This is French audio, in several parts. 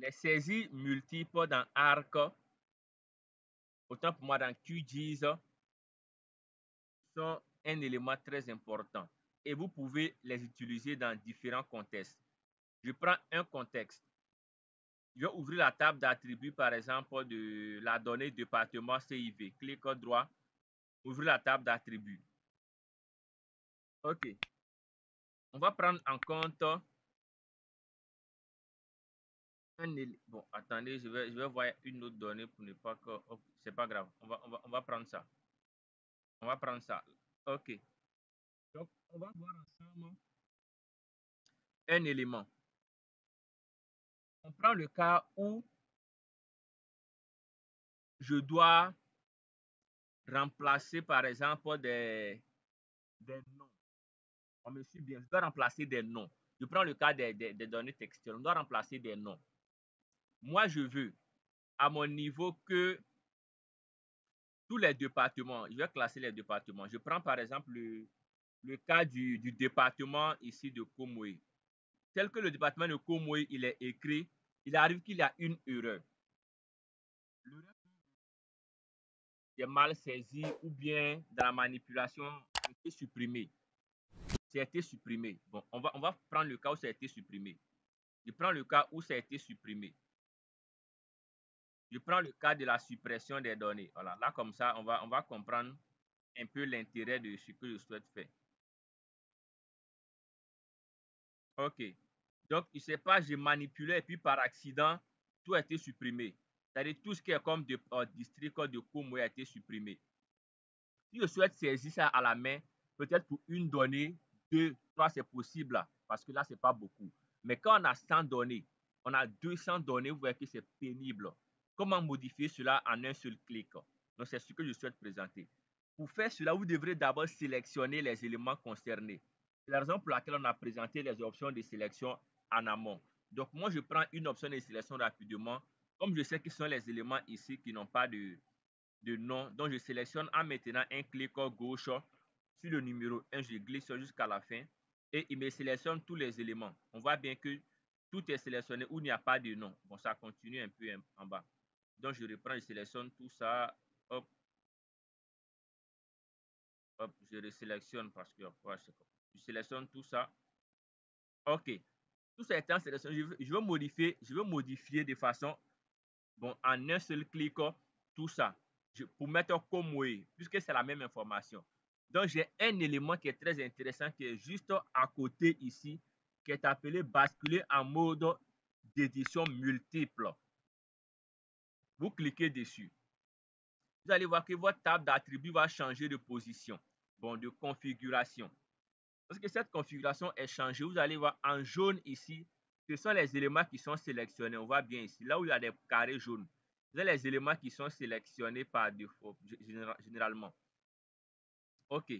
les saisies multiples dans ARC, autant pour moi dans QGIS, sont un élément très important et vous pouvez les utiliser dans différents contextes. Je prends un contexte. Je vais ouvrir la table d'attributs, par exemple, de la donnée département CIV. Clic droit, ouvrir la table d'attributs. OK. On va prendre en compte bon, attendez, je vais voir une autre donnée pour ne pas que... Oh, c'est pas grave, on va prendre ça. On va prendre ça. OK. Donc, on va voir ensemble un élément. On prend le cas où je dois remplacer, par exemple, des noms. On me suit bien. Je dois remplacer des noms. Je prends le cas des données textuelles. On doit remplacer des noms. Moi, je veux, à mon niveau, que tous les départements, je vais classer les départements. Je prends par exemple le cas du département ici de Komoé. Tel que le département de Komoé, il est écrit, il arrive qu'il y a une erreur. L'erreur est mal saisie ou bien dans la manipulation, a été supprimée. Ça a été supprimé. Bon, on va prendre le cas où ça a été supprimé. Je prends le cas où ça a été supprimé. Je prends le cas de la suppression des données. Voilà, là comme ça, on va comprendre un peu l'intérêt de ce que je souhaite faire. OK. Donc, il ne sait pas, j'ai manipulé et puis par accident, tout a été supprimé. C'est-à-dire tout ce qui est comme district de Komoé a été supprimé. Si je souhaite saisir ça à la main, peut-être pour une donnée, 2, 3, c'est possible là, parce que là, ce n'est pas beaucoup. Mais quand on a 100 données, on a 200 données, vous voyez que c'est pénible. Comment modifier cela en un seul clic? Donc, c'est ce que je souhaite présenter. Pour faire cela, vous devrez d'abord sélectionner les éléments concernés. C'est la raison pour laquelle on a présenté les options de sélection en amont. Donc, moi, je prends une option de sélection rapidement. Comme je sais que ce sont les éléments ici qui n'ont pas de nom, donc je sélectionne en maintenant un clic gauche sur le numéro 1, je glisse jusqu'à la fin et il me sélectionne tous les éléments. On voit bien que tout est sélectionné où il n'y a pas de nom. Bon, ça continue un peu en bas. Donc je reprends, je sélectionne tout ça. Hop, hop, je resélectionne parce que je sélectionne tout ça. OK. Tout ça étant sélectionné, je veux modifier de façon, bon, en un seul clic, tout ça. Pour mettre comme oui, puisque c'est la même information. Donc, j'ai un élément qui est très intéressant qui est juste à côté ici, qui est appelé basculer en mode d'édition multiple. Vous cliquez dessus. Vous allez voir que votre table d'attributs va changer de position, bon, de configuration. Parce que cette configuration est changée, vous allez voir en jaune ici, ce sont les éléments qui sont sélectionnés. On voit bien ici, là où il y a des carrés jaunes. Vous avez les éléments qui sont sélectionnés par défaut, généralement. OK.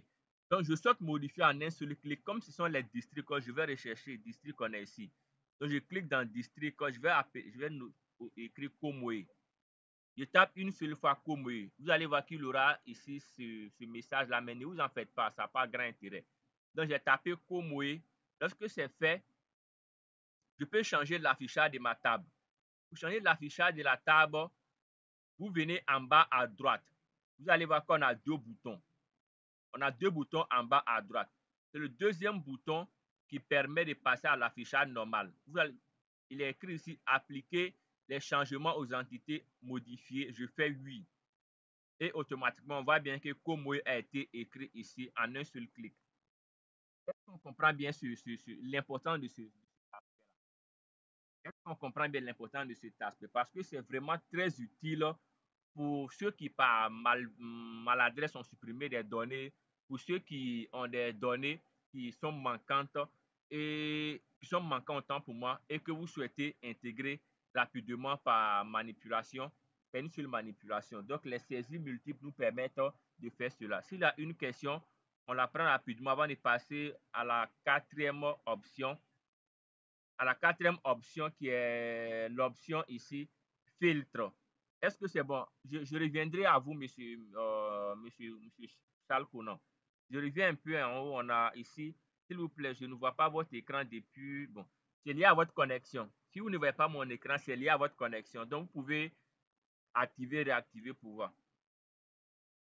Donc, je souhaite modifier en un seul clic. Comme ce sont les districts, je vais rechercher les districts qu'on a ici. Donc, je clique dans district, je vais écrire Komoé. Je tape une seule fois Komoé. Vous allez voir qu'il y aura ici ce message-là, mais ne vous en faites pas, ça n'a pas grand intérêt. Donc, j'ai tapé Komoé. Lorsque c'est fait, je peux changer l'affichage de ma table. Pour changer l'affichage de la table, vous venez en bas à droite. Vous allez voir qu'on a deux boutons. On a deux boutons en bas à droite. C'est le deuxième bouton qui permet de passer à l'affichage normal. Il est écrit ici « Appliquer les changements aux entités modifiées ». Je fais oui. Et automatiquement, on voit bien que Komoé a été écrit ici en un seul clic. Est-ce qu'on comprend bien l'importance de ce aspect-là? Est-ce qu'on comprend bien l'importance de cet aspect? Parce que c'est vraiment très utile pour ceux qui par maladresse ont supprimé des données, pour ceux qui ont des données qui sont manquantes et qui sont manquantes autant pour moi et que vous souhaitez intégrer rapidement par manipulation, une seule manipulation. Donc les saisies multiples nous permettent de faire cela. S'il y a une question, on la prend rapidement avant de passer à la quatrième option. À la quatrième option qui est l'option ici, filtre. Est-ce que c'est bon? Je reviendrai à vous, monsieur Charles Conan. Je reviens un peu en haut. On a ici, s'il vous plaît, je ne vois pas votre écran depuis. Bon, c'est lié à votre connexion. Si vous ne voyez pas mon écran, c'est lié à votre connexion. Donc, vous pouvez activer, réactiver pour voir.